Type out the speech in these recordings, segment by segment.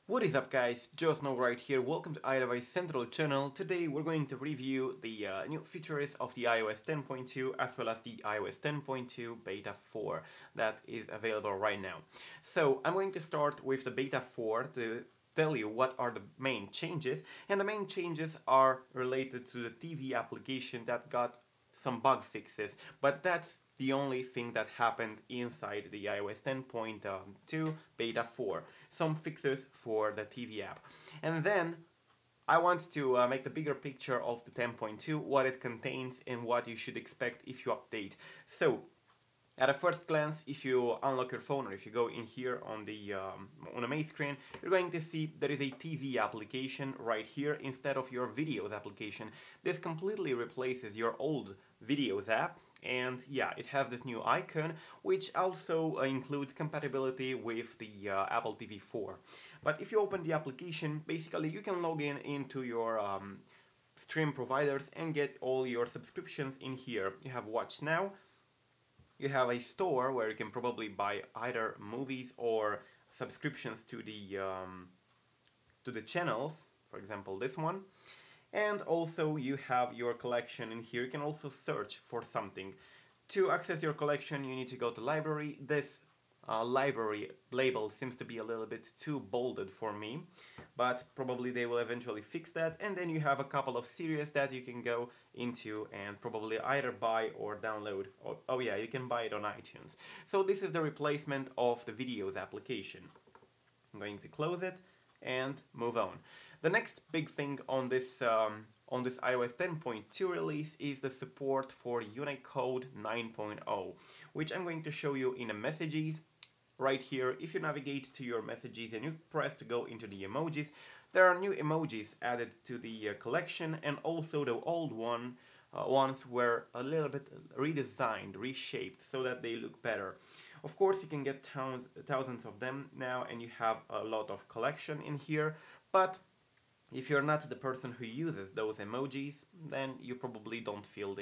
What is up guys, Joe Snow right here, welcome to iDevice Central channel. Today we're going to review the new features of the iOS 10.2 as well as the iOS 10.2 Beta 4 that is available right now. So I'm going to start with the Beta 4 to tell you what are the main changes, and the main changes are related to the TV application that got some bug fixes, but that's the only thing that happened inside the iOS 10.2 Beta 4. Some fixes for the TV app. And then I want to make the bigger picture of the 10.2, what it contains and what you should expect if you update. So at a first glance, if you unlock your phone or if you go in here on the main screen, you're going to see there is a TV application right here instead of your videos application. This completely replaces your old videos app, and yeah, it has this new icon which also includes compatibility with the Apple TV 4. But if you open the application, basically you can log in into your stream providers and get all your subscriptions in here. You have Watch Now. You have a store where you can probably buy either movies or subscriptions to the channels, for example this one. And also you have your collection in here. You can also search for something. To access your collection you need to go to library. This library label seems to be a little bit too bolded for me, but probably they will eventually fix that. And then you have a couple of series that you can go into and probably either buy or download. Oh yeah, you can buy it on iTunes. So this is the replacement of the videos application. I'm going to close it and move on. The next big thing on this iOS 10.2 release is the support for Unicode 9.0, which I'm going to show you in the messages. Right here, if you navigate to your messages and you press to go into the emojis, there are new emojis added to the collection, and also the old ones were a little bit redesigned, reshaped, so that they look better. Of course, you can get thousands of them now, and you have a lot of collection in here, but if you're not the person who uses those emojis, then you probably don't feel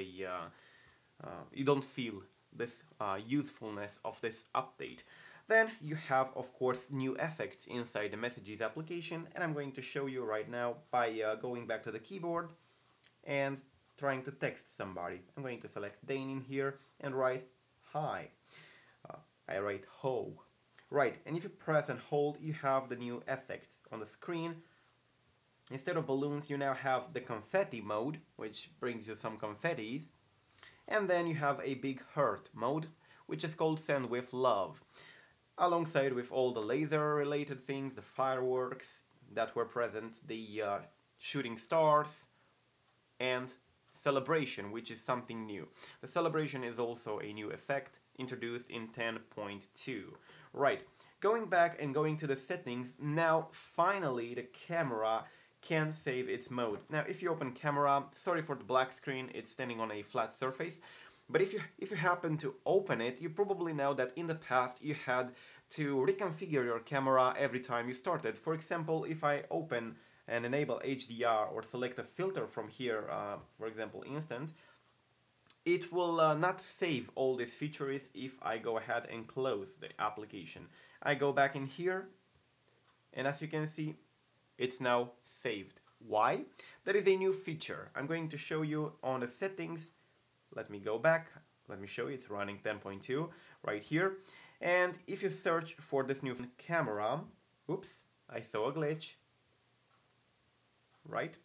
this usefulness of this update. Then you have, of course, new effects inside the messages application, and I'm going to show you right now by going back to the keyboard and trying to text somebody. I'm going to select Dane in here and write hi. I write ho. Right, and if you press and hold, you have the new effects on the screen. Instead of balloons, you now have the confetti mode, which brings you some confettis. And then you have a big heart mode, which is called Send with Love. Alongside with all the laser related things, the fireworks that were present, the shooting stars, and celebration, which is something new. The celebration is also a new effect introduced in 10.2. Right, going back and going to the settings, now finally the camera can save its mode. Now if you open camera, sorry for the black screen, it's standing on a flat surface. But if you happen to open it, you probably know that in the past you had to reconfigure your camera every time you started. For example, if I open and enable HDR or select a filter from here, for example instant, it will not save all these features if I go ahead and close the application. I go back in here, and as you can see, it's now saved. Why? There is a new feature. I'm going to show you on the settings. Let me go back. Let me show you. It's running 10.2 right here. And if you search for this new camera, oops, I saw a glitch. Right?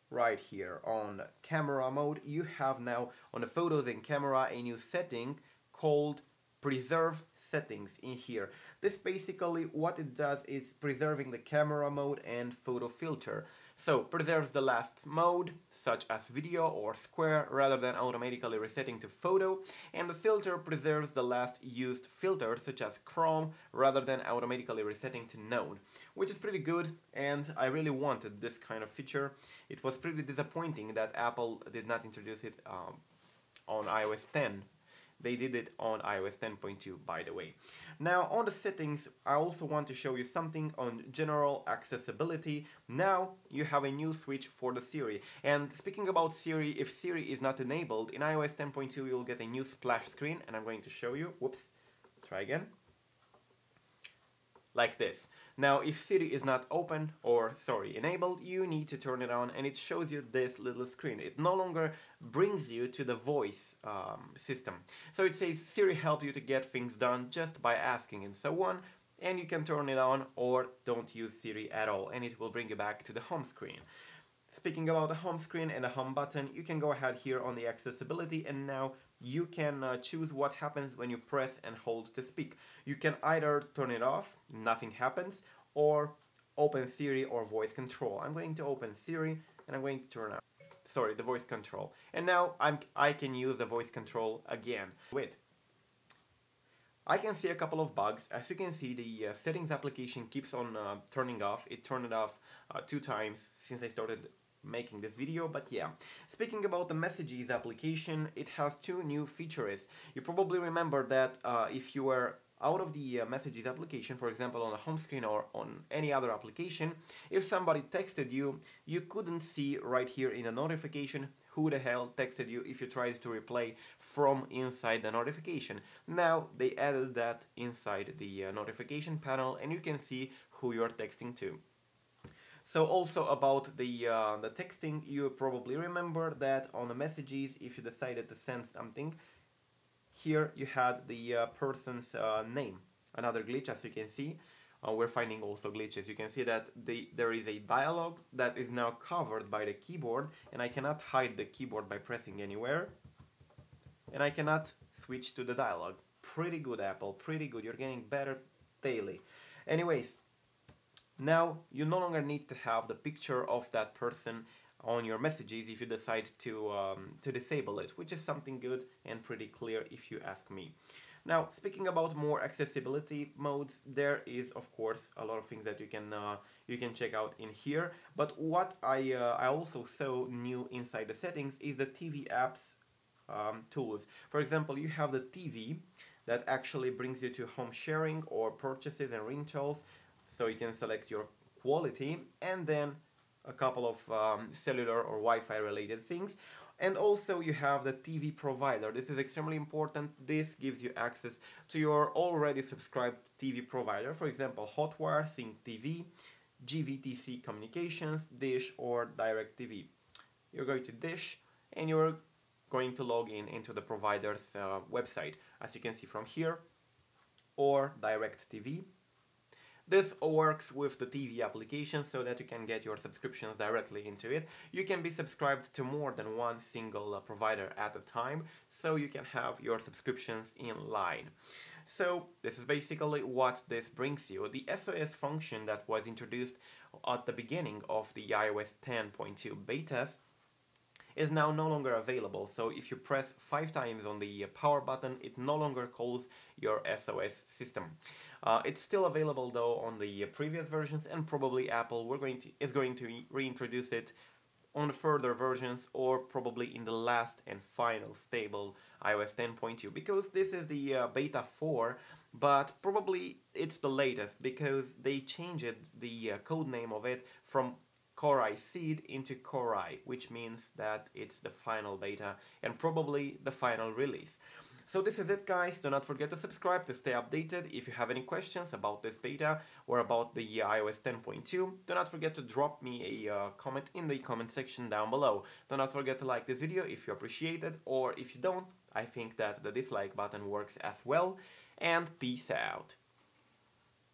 Right here on camera mode, you have now on the photos and camera a new setting called preserve settings in here. This basically what it does is preserving the camera mode and photo filter. So preserves the last mode, such as video or square, rather than automatically resetting to photo, and the filter preserves the last used filter, such as Chrome, rather than automatically resetting to none, which is pretty good, and I really wanted this kind of feature. It was pretty disappointing that Apple did not introduce it on iOS 10. They did it on iOS 10.2, by the way. Now on the settings, I also want to show you something on general accessibility. Now you have a new switch for the Siri. And speaking about Siri, if Siri is not enabled, in iOS 10.2 you'll get a new splash screen, and I'm going to show you. Whoops, try again. like this. Now, if Siri is not open or, sorry, enabled, you need to turn it on and it shows you this little screen. It no longer brings you to the voice system. So it says Siri help you to get things done just by asking and so on, and you can turn it on or don't use Siri at all and it will bring you back to the home screen. Speaking about the home screen and the home button, you can go ahead here on the accessibility and now you can choose what happens when you press and hold to speak. You can either turn it off, nothing happens, or open Siri or voice control. I'm going to open Siri and I'm going to turn on, sorry, the voice control. And now I can use the voice control again. Wait. I can see a couple of bugs. As you can see, the settings application keeps on turning off. It turned it off 2 times since I started making this video, but yeah. Speaking about the Messages application, it has 2 new features. You probably remember that if you were out of the Messages application, for example on a home screen or on any other application, if somebody texted you, you couldn't see right here in the notification who the hell texted you if you tried to replay from inside the notification. Now they added that inside the notification panel and you can see who you're texting to. So also about the texting, you probably remember that on the Messages, if you decided to send something, here you had the person's name. Another glitch, as you can see. We're finding also glitches. You can see that there is a dialogue that is now covered by the keyboard, and I cannot hide the keyboard by pressing anywhere. And I cannot switch to the dialogue. Pretty good, Apple, pretty good. You're getting better daily. Anyways, now you no longer need to have the picture of that person on your Messages if you decide to disable it, which is something good and pretty clear if you ask me. Now, speaking about more accessibility modes, there is of course a lot of things that you can check out in here. But what I also saw new inside the settings is the TV apps tools. For example, you have the TV that actually brings you to home sharing or purchases and rentals. So you can select your quality and then a couple of cellular or Wi-Fi related things. And also you have the TV provider. This is extremely important. This gives you access to your already subscribed TV provider. For example, Hotwire, Sync TV, GVTC Communications, Dish or DirecTV. You're going to Dish and you're going to log in into the provider's website, as you can see from here, or DirecTV. This works with the TV application so that you can get your subscriptions directly into it. You can be subscribed to more than one single provider at a time, so you can have your subscriptions in line. So this is basically what this brings you. The SOS function that was introduced at the beginning of the iOS 10.2 betas is now no longer available. So if you press 5 times on the power button, it no longer calls your SOS system. It's still available though on the previous versions, and probably Apple is going to reintroduce it on further versions, or probably in the last and final stable iOS 10.2, because this is the beta 4, but probably it's the latest because they changed the code name of it from Core Seed into Core, which means that it's the final beta and probably the final release. So this is it, guys. Do not forget to subscribe to stay updated. If you have any questions about this beta or about the iOS 10.2, do not forget to drop me a comment in the comment section down below. Do not forget to like this video if you appreciate it, or if you don't, I think that the dislike button works as well. And peace out.